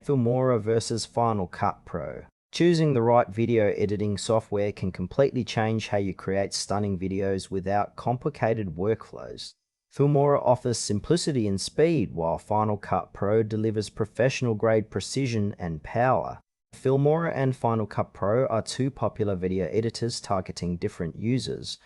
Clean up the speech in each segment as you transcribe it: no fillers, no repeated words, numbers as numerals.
Filmora versus Final Cut Pro. Choosing the right video editing software can completely change how you create stunning videos without complicated workflows. Filmora offers simplicity and speed, while Final Cut Pro delivers professional-grade precision and power. Filmora and Final Cut Pro are two popular video editors targeting different users.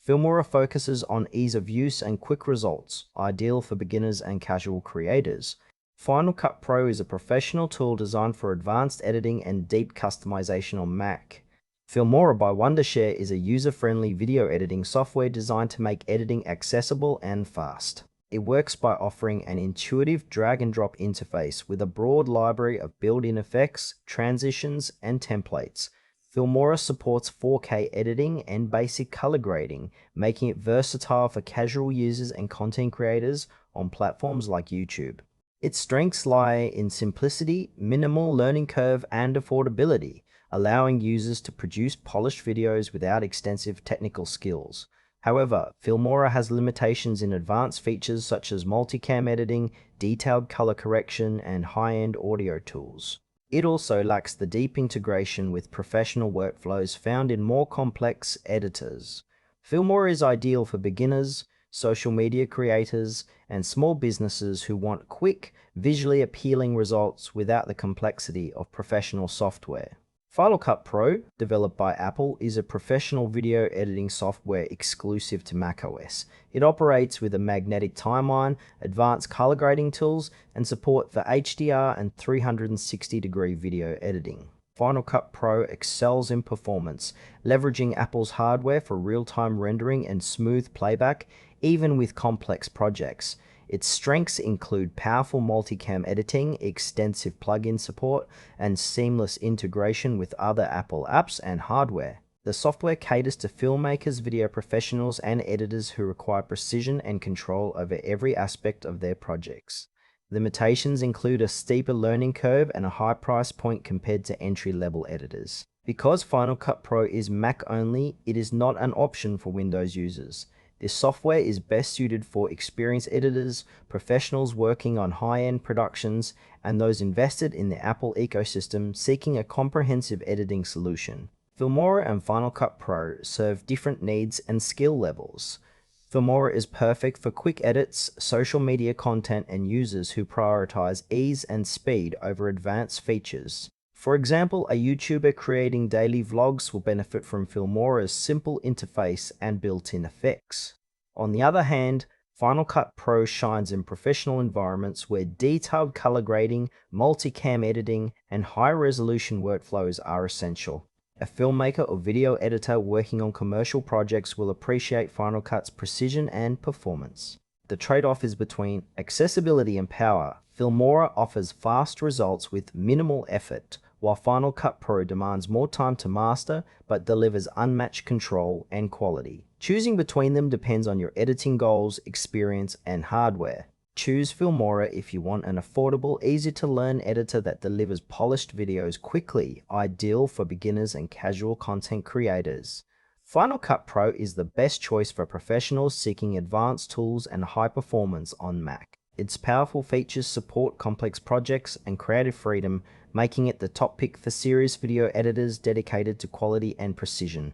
Filmora focuses on ease of use and quick results, ideal for beginners and casual creators. Final Cut Pro is a professional tool designed for advanced editing and deep customization on Mac. Filmora by Wondershare is a user-friendly video editing software designed to make editing accessible and fast. It works by offering an intuitive drag-and-drop interface with a broad library of built-in effects, transitions, and templates. Filmora supports 4K editing and basic color grading, making it versatile for casual users and content creators on platforms like YouTube. Its strengths lie in simplicity, minimal learning curve, and affordability, allowing users to produce polished videos without extensive technical skills. However, Filmora has limitations in advanced features such as multicam editing, detailed color correction, and high-end audio tools. It also lacks the deep integration with professional workflows found in more complex editors. Filmora is ideal for beginners, social media creators, and small businesses who want quick, visually appealing results without the complexity of professional software. Final Cut Pro, developed by Apple, is a professional video editing software exclusive to macOS. It operates with a magnetic timeline, advanced color grading tools, and support for HDR and 360-degree video editing. Final Cut Pro excels in performance, leveraging Apple's hardware for real-time rendering and smooth playback, even with complex projects. Its strengths include powerful multicam editing, extensive plugin support, and seamless integration with other Apple apps and hardware. The software caters to filmmakers, video professionals, and editors who require precision and control over every aspect of their projects. Limitations include a steeper learning curve and a high price point compared to entry-level editors. Because Final Cut Pro is Mac only, it is not an option for Windows users. This software is best suited for experienced editors, professionals working on high-end productions, and those invested in the Apple ecosystem seeking a comprehensive editing solution. Filmora and Final Cut Pro serve different needs and skill levels. Filmora is perfect for quick edits, social media content, and users who prioritize ease and speed over advanced features. For example, a YouTuber creating daily vlogs will benefit from Filmora's simple interface and built-in effects. On the other hand, Final Cut Pro shines in professional environments where detailed color grading, multicam editing, and high-resolution workflows are essential. A filmmaker or video editor working on commercial projects will appreciate Final Cut's precision and performance. The trade-off is between accessibility and power. Filmora offers fast results with minimal effort, while Final Cut Pro demands more time to master but delivers unmatched control and quality. Choosing between them depends on your editing goals, experience, and hardware. Choose Filmora if you want an affordable, easy-to-learn editor that delivers polished videos quickly, ideal for beginners and casual content creators. Final Cut Pro is the best choice for professionals seeking advanced tools and high performance on Mac. Its powerful features support complex projects and creative freedom, making it the top pick for serious video editors dedicated to quality and precision.